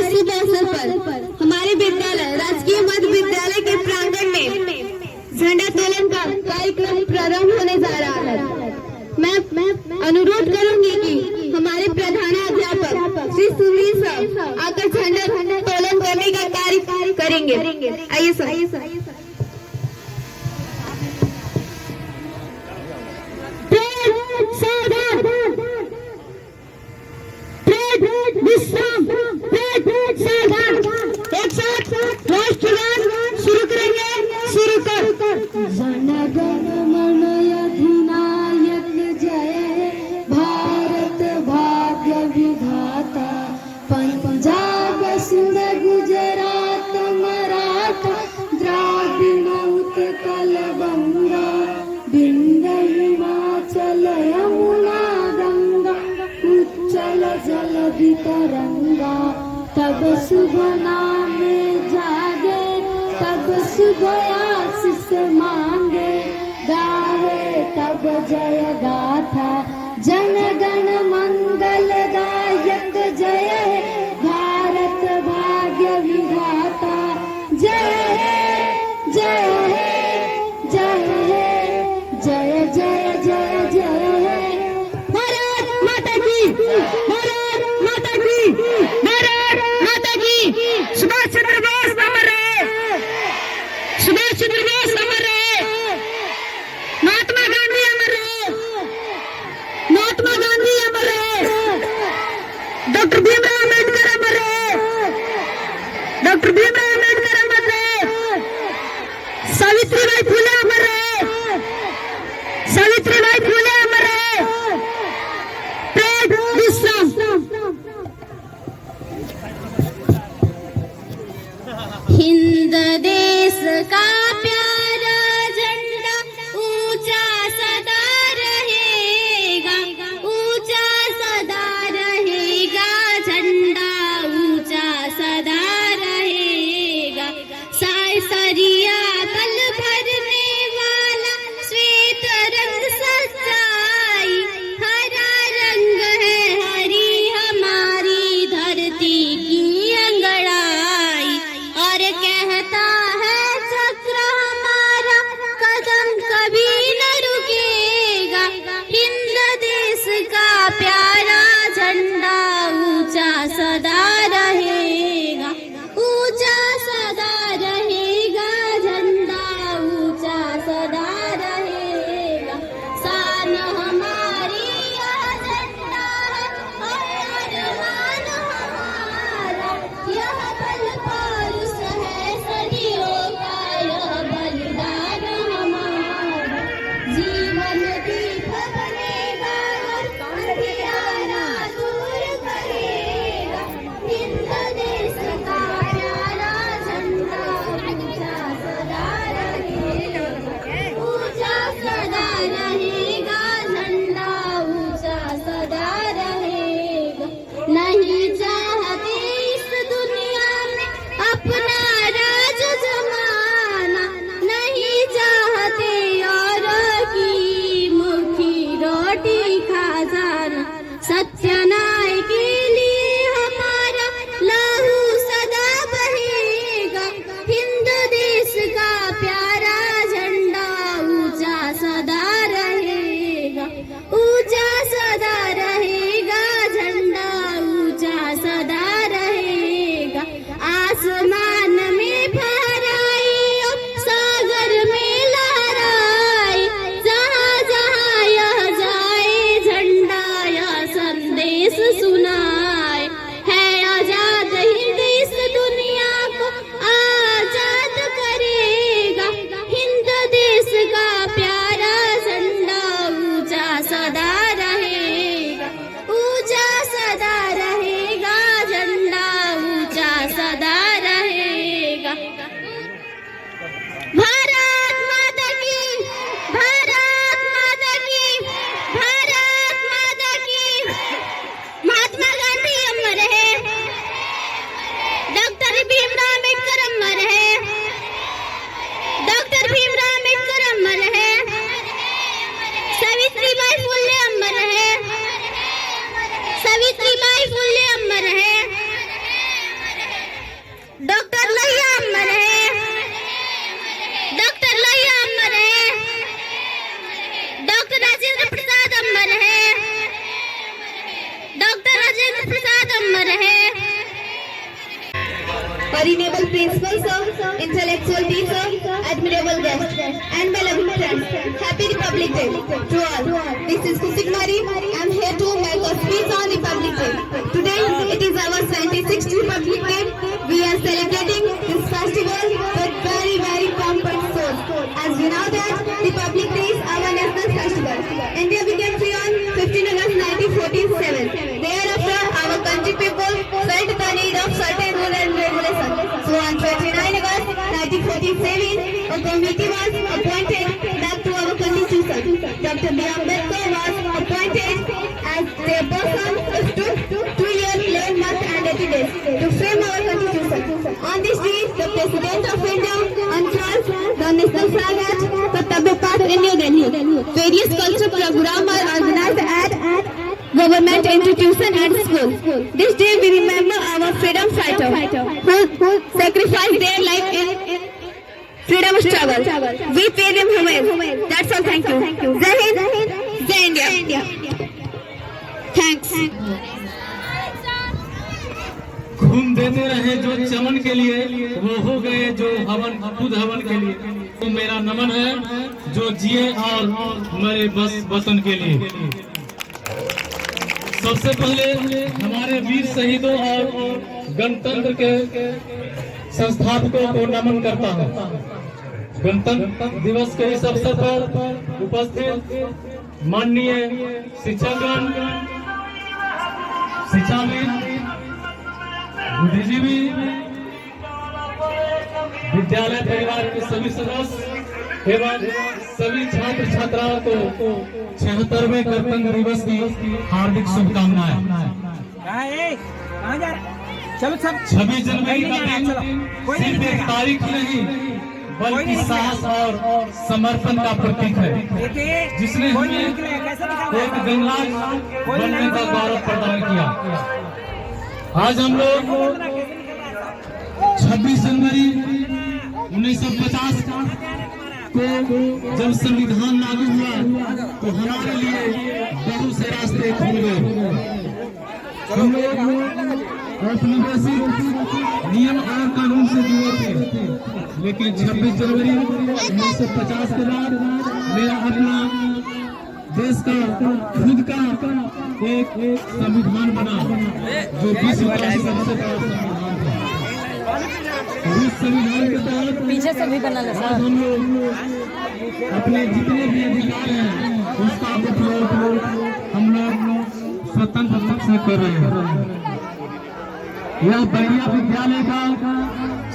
शुभ अवसर पर हमारे विद्यालय राजकीय मध्य विद्यालय के प्रांगण में झंडा तोलन का कार्यक्रम प्रारंभ होने जा रहा है। मैं अनुरोध करूंगी कि हमारे प्रधानाध्यापक श्री सुनील सर आकर झंडा तोलन करने का कार्य करेंगे। आइए सर। विश्राम एक साथ राष्ट्रगान शुरू करेंगे। शुरू कर। जन गण मन अधिनायक जय भारत भाग्य विधाता पंजाब सिंध गुजरात मराठा द्राविड़ उत्कल गंगा विंध्य हिमाचल यमुना गंगा उच्चल जलधि तरंगा तब शुभ नाम जागे तब शुभ आशीष मांगे गावे तब जय गाथा जन गण मंगल दायक जय हे भारत भाग्य विधाता जय हे जय हे जय हे जय जय जय जय हे भारत माता की भारत माता की भारत माता की। सुभाष चंद्र बोस अमर रहे। सुभाष चंद्र बोस अमर रहे। महात्मा गांधी अमर रहे। महात्मा गांधी अमर रहे। डॉक्टर भीमराव अम्बेडकर अमर रहे। डॉक्टर भीमराव अम्बेडकर अमर रहे। सावित्रीबाई फुले अमर रहे। सावित्रीबाई फुले अमर रहे। विश्राम। हिंद देश का प्यारा झंडा ऊंचा सदा रहेगा। ऊंचा सदा रहेगा झंडा ऊंचा सदा रहेगा। सरिया तल भरने वाला श्वेत रंग सच्चाई हरा रंग है हरी हमारी धरती की अंगड़ाई और कहता है चक्र honorable principal sir, intellectual teacher, admirable guests, and my loving friends. Happy Republic Day to all. This is Kusi Kumari. I am here to make a speech on Republic Day. Today it is our 76th Republic Day. We are celebrating this festival with very pomp and show. As we know that Republic Day is our national festival. India became free on 15 August 1947. Thereafter, our country people felt the need of certain rules and regulations. So on 29 August 1947, a committee was appointed back to our constitution. Dr. B. Ambedkar was appointed as chairperson to 2 years, 11 months and 80 days to frame our constitution. On this day, the President of India unfurls the national flag at Kartavya Path in New Delhi. Various cultural programs are organized at government institution and schools. This day we remember our freedom fighter who sacrificed their life in freedom struggle. We pay them homage. That's all. Thank you. Jai Hind, Jai India. Thanks. खून देते रहे जो चमन के लिए, वो हो गए जो हवन खुद हवन के लिए। तो मेरा नमन है जो जिए और मरे बस वतन के लिए। सबसे पहले हमारे वीर शहीदों और गणतंत्र के संस्थापकों को नमन करता हूँ। गणतंत्र दिवस के इस अवसर पर उपस्थित माननीय शिक्षकगण, शिक्षाविद, बुद्धिजीवी, विद्यालय परिवार के सभी सदस्य एवं सभी छात्र छात्राओं को 76वें गणतंत्र दिवस की हार्दिक शुभकामनाएं। 26 जनवरी का दिन सिर्फ एक तारीख नहीं बल्कि साहस और समर्पण का प्रतीक है, जिसने हमें एक गणराज्य बनने का गौरव प्रदान किया। आज हम लोग 26 जनवरी 1950 को जब संविधान लागू हुआ तो हमारे लिए बहुत से रास्ते खुल गए। हम लोग औपनिवेशिक नियम और कानून से जुड़े थे, लेकिन 26 जनवरी 1950 के बाद मेरा अपना देश का खुद का एक संविधान बना जो विश्व का सबसे बड़ा संविधान था। उस संविधान के तहत पीछे से भी बना आज हम लोग अपने जितने भी अधिकार हैं उसका उपयोग हम लोग स्वतंत्र रूप से कर रहे हैं। यह बैरिया विद्यालय का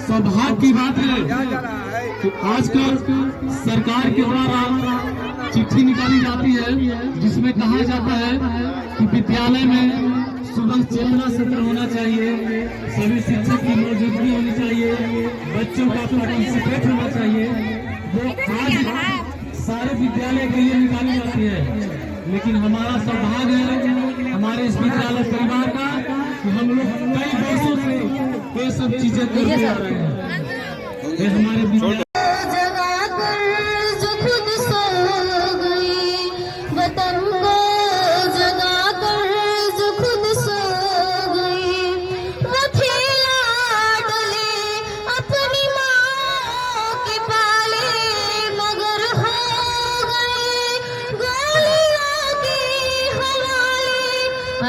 सौभाग्य की बात है कि आजकल सरकार के द्वारा चिट्ठी निकाली जाती है जिसमें कहा जाता है कि विद्यालय में सुबह चेतना सत्र होना चाहिए, सभी शिक्षक की मौजूदगी होनी चाहिए, बच्चों का पार्टिसिपेट होना चाहिए। वो आज सारे विद्यालय के लिए निकाली जाती है, लेकिन हमारा सौभाग्य है हमारे इस विद्यालय परिवार का कि हम लोग कई वर्षों से ये सब चीजें करते आ रहे हैं। ये हमारे विद्यालय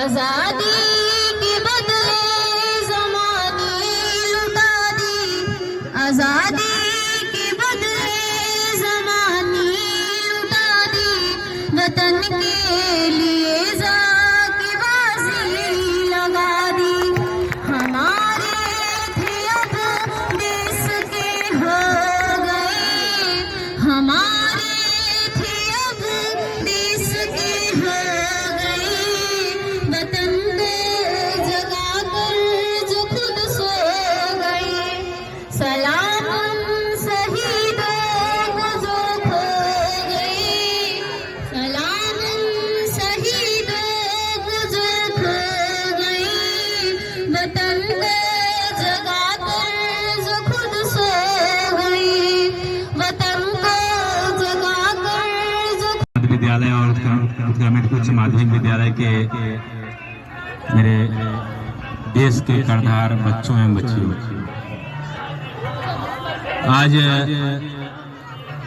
आजादी के बदले ज़माने लुटा दी, आजादी के बदले ज़माने लुटा दी, वतन के लिए जाके बाजी लगा दी। हमारे थे अब देश के हो गए, हमारे थे अब देश के हो गए, वतन को जगा कर जो खुद सो गए। सलाम उन शहीदों को जो खो गए, सलाम उन शहीदों को जो खो गए, वतन को जगा कर जो खुद सो गए, वतन को जगा कर जो विद्यालय और उत्क्रमित उच्च माध्यमिक विद्यालय के मेरे देश के कर्णधार बच्चों एवं बच्चियों, आज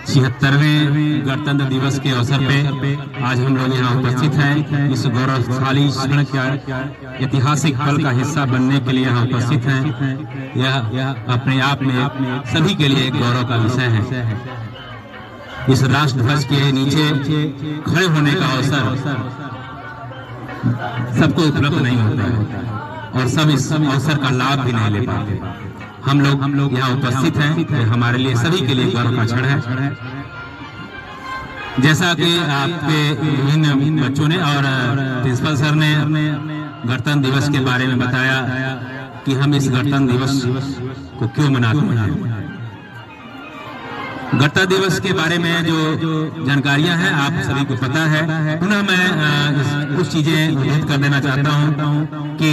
76वें गणतंत्र दिवस के अवसर पे आज हम लोग यहाँ उपस्थित हैं। इस गौरवशाली क्षण का ऐतिहासिक पल का हिस्सा बनने के लिए यहाँ उपस्थित हैं। यह अपने आप में सभी के लिए एक गौरव का विषय है। इस राष्ट्र ध्वज के नीचे खड़े होने का अवसर सबको उपलब्ध नहीं होता है और सब इस अवसर का लाभ भी नहीं ले पाते। हम लोग यहाँ उपस्थित हैं, तो हमारे लिए सभी के लिए गौरव का क्षण है। जैसा कि आपके विभिन्न बच्चों ने और प्रिंसिपल सर ने गणतंत्र दिवस के बारे में बताया कि हम इस गणतंत्र दिवस को क्यों मनाते हैं। गणतंत्र दिवस के बारे में जो जानकारियां हैं आप सभी को पता है। पुनः मैं कुछ चीजें उल्लेख कर देना चाहता हूं कि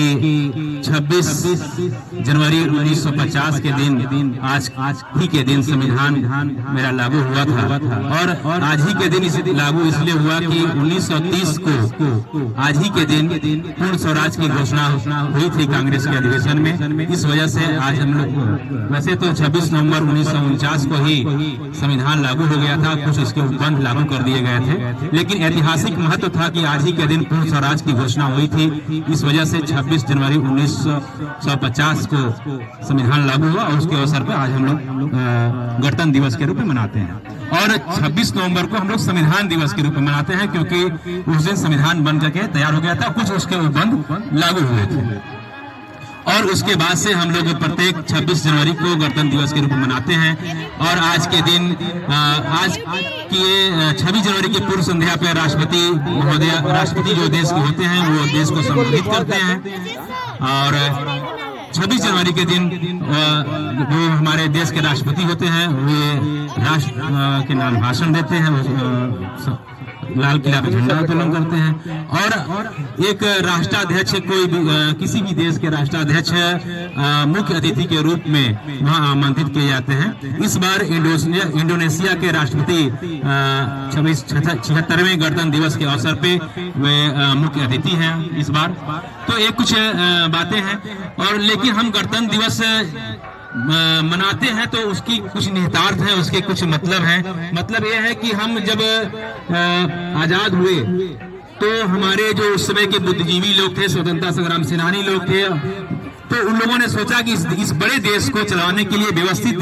26 जनवरी 1950 के दिन आज ही के दिन संविधान मेरा लागू हुआ था और आज ही के दिन इसे लागू इसलिए हुआ कि 1930 को आज ही के दिन पूर्ण स्वराज की घोषणा हुई थी कांग्रेस के अधिवेशन में। इस वजह से आज हम लोग, वैसे तो 26 नवंबर 1949 को ही संविधान लागू हो गया था, कुछ इसके उपबंध लागू कर दिए गए थे, लेकिन ऐतिहासिक महत्व था कि आज ही के दिन पूर्ण स्वराज की घोषणा हुई थी। इस वजह से 26 जनवरी 1950 को संविधान लागू हुआ और उसके अवसर पर आज हम लोग गणतंत्र दिवस के रूप में मनाते हैं। और 26 नवंबर को हम लोग संविधान दिवस के रूप में मनाते हैं क्योंकि उस दिन संविधान बन करके तैयार हो गया था, कुछ उसके उपबंध लागू हुए थे। और उसके बाद से हम लोग प्रत्येक 26 जनवरी को गणतंत्र दिवस के रूप में मनाते हैं। और आज के दिन आज की 26 जनवरी की पूर्व संध्या पर राष्ट्रपति महोदय, राष्ट्रपति जो देश के होते हैं वो देश को संबोधित करते हैं। और 26 जनवरी के दिन जो हमारे देश के राष्ट्रपति होते हैं वे राष्ट्र के नाम भाषण देते हैं, लाल किला पे झंडा उत्तोलन करते हैं। और एक राष्ट्राध्यक्ष कोई किसी भी देश के राष्ट्राध्यक्ष मुख्य अतिथि के रूप में वहां आमंत्रित किए जाते हैं। इस बार इंडोनेशिया के राष्ट्रपति 76वें गणतंत्र दिवस के अवसर पे वे मुख्य अतिथि हैं इस बार। तो ये कुछ बातें हैं। और लेकिन हम गणतंत्र दिवस मनाते हैं तो उसकी कुछ निहितार्थ है, उसके कुछ मतलब हैं। मतलब यह है कि हम जब आजाद हुए तो हमारे जो उस समय के बुद्धिजीवी लोग थे, स्वतंत्रता संग्राम सेनानी लोग थे, तो उन लोगों ने सोचा कि इस बड़े देश को चलाने के लिए, व्यवस्थित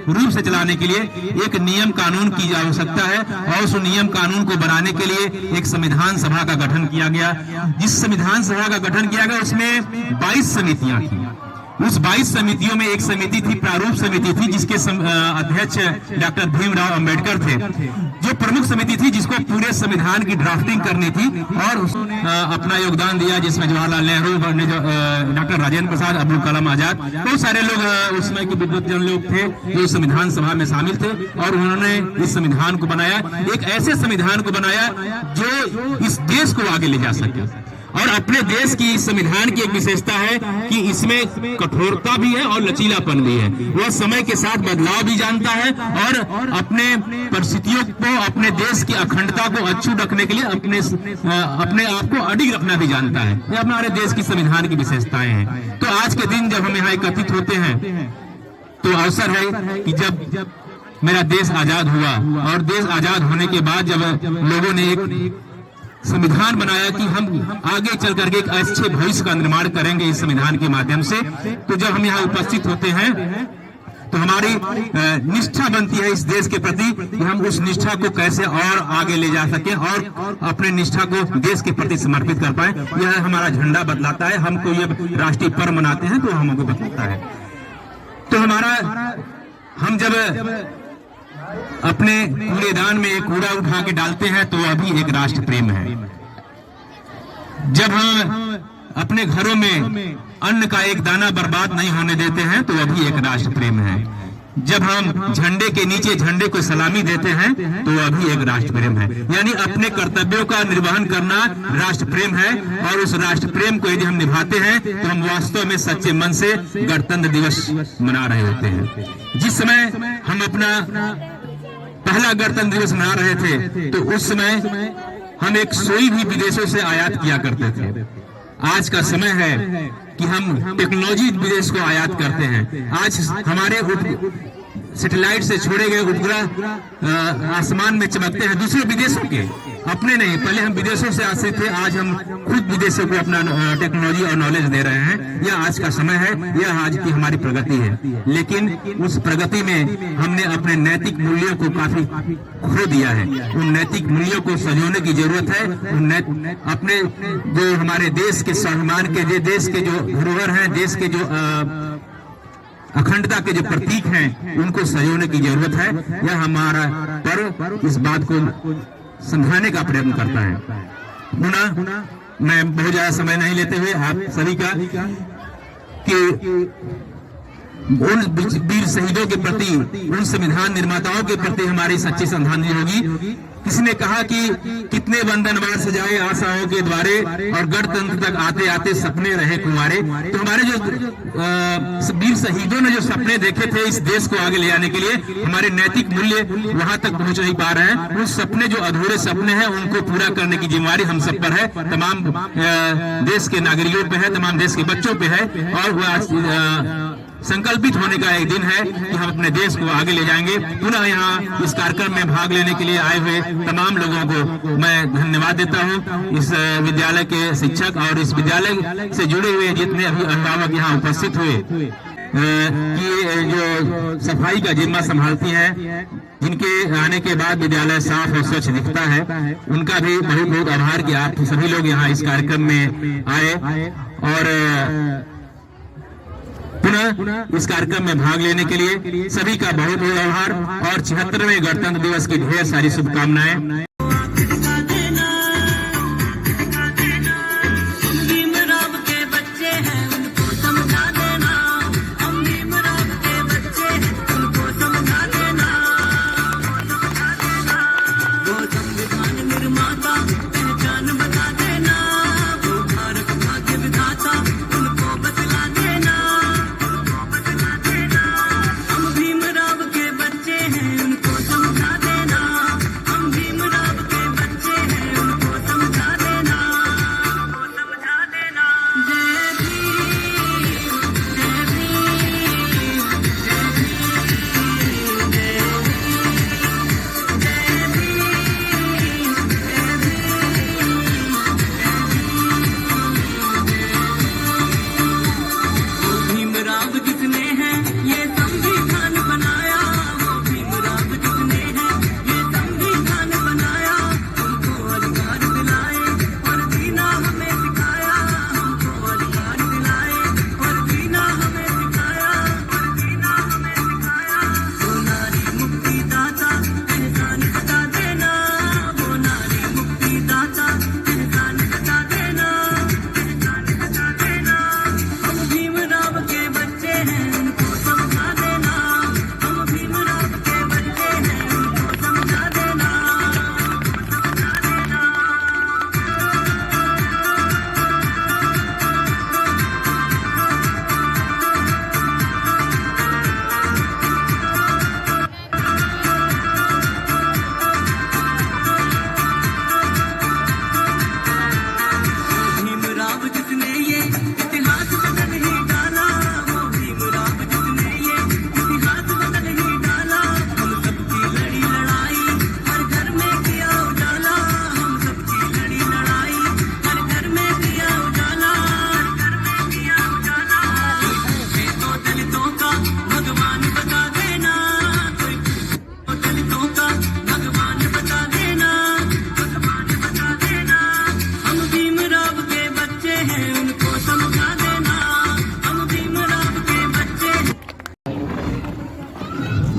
रूप से चलाने के लिए एक नियम कानून की आवश्यकता है। और उस नियम कानून को बनाने के लिए एक संविधान सभा का गठन किया गया। जिस संविधान सभा का गठन किया गया उसमें 22 समितियां थी। उस 22 समितियों में एक समिति थी, प्रारूप समिति थी, जिसके अध्यक्ष डॉक्टर भीमराव अंबेडकर थे, जो प्रमुख समिति थी जिसको पूरे संविधान की ड्राफ्टिंग करनी थी। और उसने अपना योगदान दिया, जिसमें जवाहरलाल नेहरू, डॉक्टर राजेंद्र प्रसाद, अब्दुल कलाम आजाद, बहुत सारे लोग उस समय के विद्वत लोग थे जो संविधान सभा में शामिल थे। और उन्होंने इस संविधान को बनाया, एक ऐसे संविधान को बनाया जो इस देश को आगे ले जा सके। और अपने देश की इस संविधान की एक विशेषता है कि इसमें कठोरता भी है और लचीलापन भी है। वह समय के साथ बदलाव भी जानता है और अपने परिस्थितियों को, अपने देश की अखंडता को अक्षुण्ण रखने के लिए अपने आप को अडिग रखना भी जानता है। ये हमारे देश की संविधान की विशेषताएं हैं। तो आज के दिन जब हम यहाँ एकत्रित होते हैं तो अवसर है कि जब मेरा देश आजाद हुआ और देश आजाद होने के बाद जब लोगों ने एक संविधान बनाया कि हम आगे चल करके एक अच्छे भविष्य का निर्माण करेंगे इस संविधान के माध्यम से, तो जब हम यहाँ उपस्थित होते हैं तो हमारी निष्ठा बनती है इस देश के प्रति कि हम उस निष्ठा को कैसे और आगे ले जा सकें और अपने निष्ठा को देश के प्रति समर्पित कर पाए। यह हमारा झंडा बतलाता है। हम कोई राष्ट्रीय पर्व मनाते हैं तो हमको बतलाता है। तो हम जब अपने कूड़ेदान में कूड़ा उठा के डालते हैं तो वह भी एक राष्ट्र प्रेम है। जब हम अपने घरों में अन्न का एक दाना बर्बाद नहीं होने देते हैं तो वह भी एक राष्ट्र प्रेम है। जब हम झंडे के नीचे झंडे को सलामी देते हैं तो वह भी एक राष्ट्र प्रेम है। यानी अपने कर्तव्यों का निर्वहन करना राष्ट्र प्रेम है। और उस राष्ट्र प्रेम को यदि हम निभाते हैं तो हम वास्तव में सच्चे मन से गणतंत्र दिवस मना रहे होते हैं। जिस समय हम अपना पहला गणतंत्र दिवस मना रहे थे तो उस समय हम एक सोई भी विदेशों से आयात किया करते थे। आज का समय है कि हम टेक्नोलॉजी विदेश को आयात करते हैं। आज हमारे सैटेलाइट से छोड़े गए उपग्रह आसमान में चमकते हैं, दूसरे विदेशों के, अपने नहीं। पहले हम विदेशों से आश्रित थे, आज हम खुद विदेशों को अपना टेक्नोलॉजी और नॉलेज दे रहे हैं। यह आज का समय है, यह आज की हमारी प्रगति है। लेकिन उस प्रगति में हमने अपने नैतिक मूल्यों को काफी खो दिया है। उन नैतिक मूल्यों को संजोने की जरूरत है। अपने जो हमारे देश के स्वाभिमान के, देश के जो धरोहर हैं, देश के जो अखंडता के जो प्रतीक हैं, उनको संजोने की जरूरत है। यह हमारा पर्व इस बात को समझाने का प्रयत्न करता है। पुनः मैं बहुत ज्यादा समय नहीं लेते हुए आप सभी का कि उन वीर शहीदों के प्रति, उन संविधान निर्माताओं के प्रति हमारी सच्ची श्रद्धांजलि होगी। किसी ने कहा कि कितने वंदनवार सजाए आशाओं के द्वारे और गणतंत्र तक आते आते सपने रहे कुंवारे। तो हमारे जो वीर शहीदों ने जो सपने देखे थे इस देश को आगे ले जाने के लिए, हमारे नैतिक मूल्य वहां तक पहुंच नहीं पा रहे हैं। उन सपने जो अधूरे सपने हैं उनको पूरा करने की जिम्मेवारी हम सब पर है, तमाम देश के नागरिकों पे है, तमाम देश के बच्चों पे है। और वह संकल्पित होने का एक दिन है कि हम अपने देश को आगे ले जाएंगे। पुनः यहाँ इस कार्यक्रम में भाग लेने के लिए आए हुए तमाम लोगों को मैं धन्यवाद देता हूँ। इस विद्यालय के शिक्षक और इस विद्यालय से जुड़े हुए जितने अभिभावक यहाँ उपस्थित हुए, कि जो सफाई का जिम्मा संभालती हैं, जिनके आने के बाद विद्यालय साफ और स्वच्छ दिखता है, उनका भी बहुत बहुत आभार कि आप सभी लोग यहाँ इस कार्यक्रम में आए और पुनः इस कार्यक्रम में भाग लेने के लिए सभी का बहुत बहुत आभार और 76वें गणतंत्र दिवस की ढेर सारी शुभकामनाएं।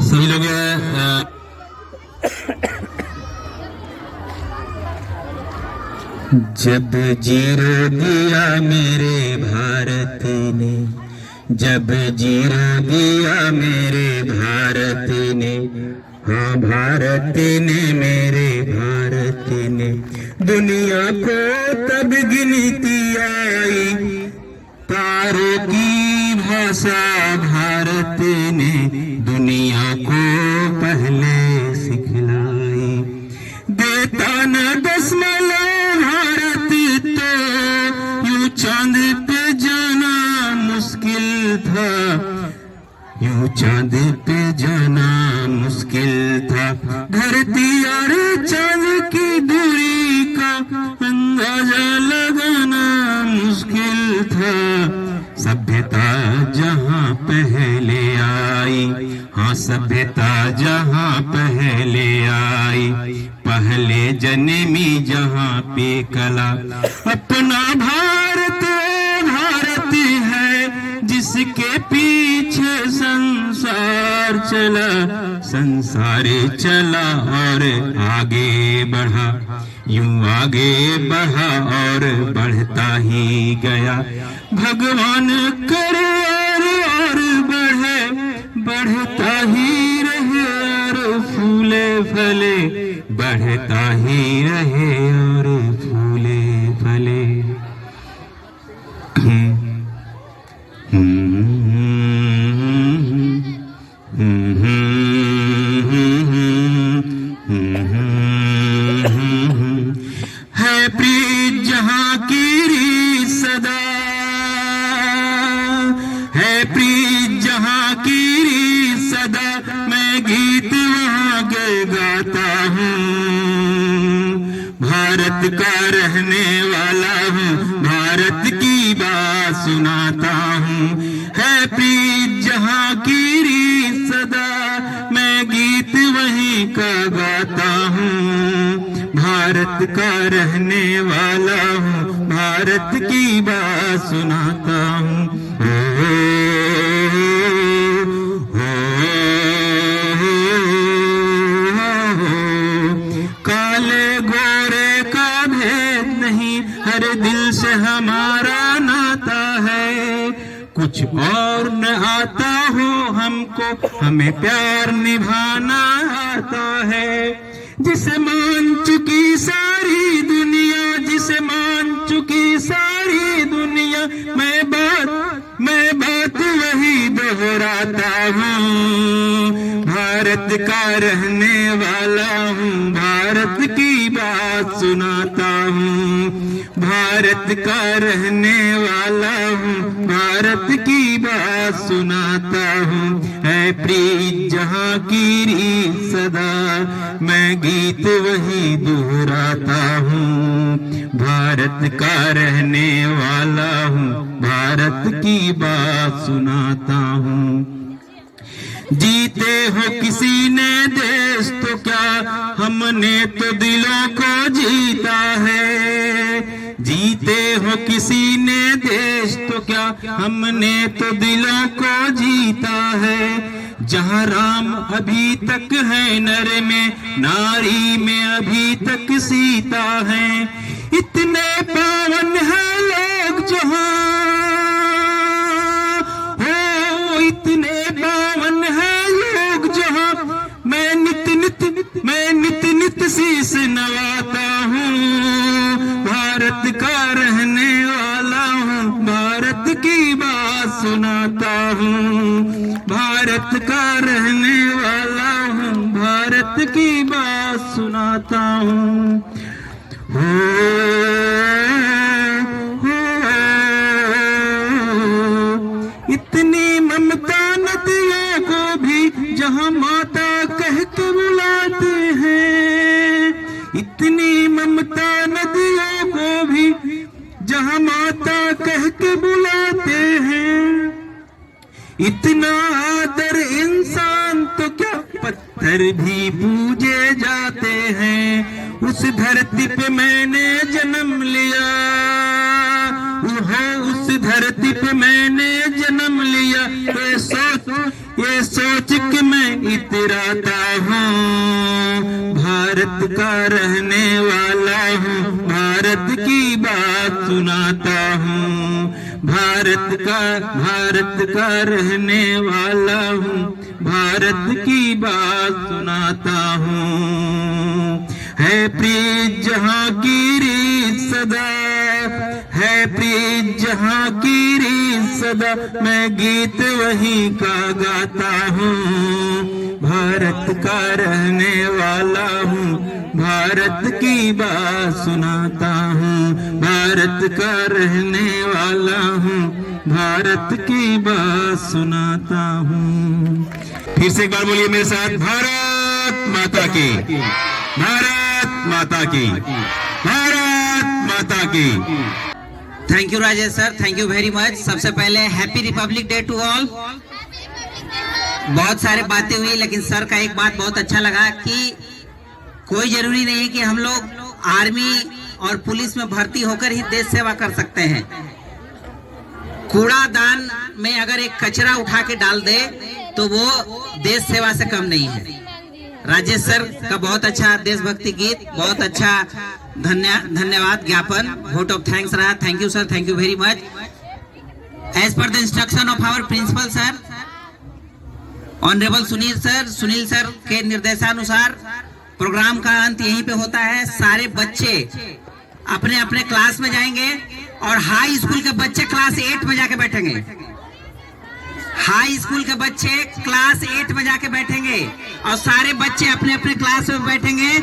सभी लोग जब जीरो दिया मेरे भारत ने, जब जीरो दिया मेरे भारत ने, हाँ भारत ने, मेरे भारत ने, दुनिया को तब गिनती आई, तारों की भाषा भारत ने दुनिया को पहले सिखलाई। देता न दशमलव भारत तो यूं चांद पे जाना मुश्किल था, यूं चांद पे जाना मुश्किल था, धरती और चांद की दूरी का अंदाजा लगाना मुश्किल था। सभ्यता जहां पहले आई, हाँ सभ्यता जहां पहले आई, पहले जन्मी जहां पे कला, अपना भारत भारत है जिसके पीछे संसार चला, संसार चला और आगे बढ़ा, यूं आगे बढ़ा और बढ़ता ही गया। भगवान करे और बढ़े, बढ़ता ही रहे और फूले फले, बढ़ता ही रहे और फूले फले। है प्रीत जहां की रीत सदा, है प्रीत जहां की रीत सदा, मैं गीत वहां गाता हूँ। भारत का रहने वाला हूँ, भारत की बात सुनाता हूँ। है प्रीत जहां की रीत सदा, मैं गीत वहीं का गाता हूँ। भारत का रहने वाला हूँ, भारत की बात सुनाता हूँ। काले गोरे का भेद नहीं, हर दिल से हमारा नाता है। कुछ और न आता हो हमको, हमें प्यार निभाना आता है। जिसे मान चुकी सारी दुनिया, जिसे मान चुकी सारी दुनिया, मैं बात वही दोहराता हूँ। भारत का रहने वाला हूँ, भारत की बात सुनाता हूँ। भारत का रहने वाला हूँ, भारत की बात सुनाता हूँ। है प्रीत जहाँ की रीत सदा, मैं गीत वही दोहराता हूँ। भारत का रहने वाला हूँ, भारत की बात सुनाता हूँ। जीते हो किसी ने देश तो क्या, हमने तो दिलों को जीता है। जीते हो किसी ने देश तो क्या, हमने तो दिलों को जीता है। जहाँ राम अभी तक है नर में, नारी में अभी तक सीता है। इतने पावन है लोग जहाँ, हो इतने पावन है लोग जहाँ, मैं नित नित शीश नवाता हूँ। भारत का रहने वाला हूँ, भारत की बात सुनाता हूँ। भारत का रहने वाला हूँ, भारत की बात सुनाता हूँ। इतनी ममता नदियों को भी जहाँ माता कह के बुलाते हैं। इतनी ममता नदियों को भी जहाँ माता कह के बुलाते हैं। इतना आदर इंसान तो क्या, पत्थर भी पूजे जाते हैं। उस धरती पे मैंने जन्म लिया, उस धरती पे मैंने जन्म लिया। ये सोच के मैं इतराता हूँ। भारत का रहने वाला हूँ, भारत की बात सुनाता हूँ। भारत का रहने वाला हूँ, भारत की बात सुनाता हूँ। है प्रीत जहाँ की रीत सदा, है प्रीत जहाँ की रीत सदा, मैं गीत वहीं का गाता हूँ। भारत का रहने वाला हूँ, भारत की बात सुनाता हूँ। भारत का रहने वाला हूँ, भारत की बात सुनाता हूँ। फिर से एक बार बोलिए मेरे साथ, भारत माता की, भारत माता की, भारत माता की। Thank you Rajesh sir, thank you very much. सबसे पहले happy republic day to all. बहुत सारे बातें हुई, लेकिन सर का एक बात बहुत अच्छा लगा कि कोई जरूरी नहीं है कि हम लोग आर्मी और पुलिस में भर्ती होकर ही देश सेवा कर सकते हैं। कूड़ादान में अगर एक कचरा उठा के डाल दे तो वो देश सेवा से कम नहीं है। राजेश सर का बहुत अच्छा देशभक्ति गीत, बहुत अच्छा धन्यवाद ज्ञापन, वोट ऑफ थैंक्स रहा। Thank you sir, thank you very much. As per the instruction of our principal sir, honourable Sunil sir के निर्देशानुसार प्रोग्राम का अंत यहीं पे होता है। सारे बच्चे अपने अपने क्लास में जाएंगे और हाई स्कूल के बच्चे क्लास 8 में जाके बैठेंगे। हाई स्कूल के बच्चे क्लास 8 में जाके बैठेंगे और सारे बच्चे अपने अपने क्लास में बैठेंगे।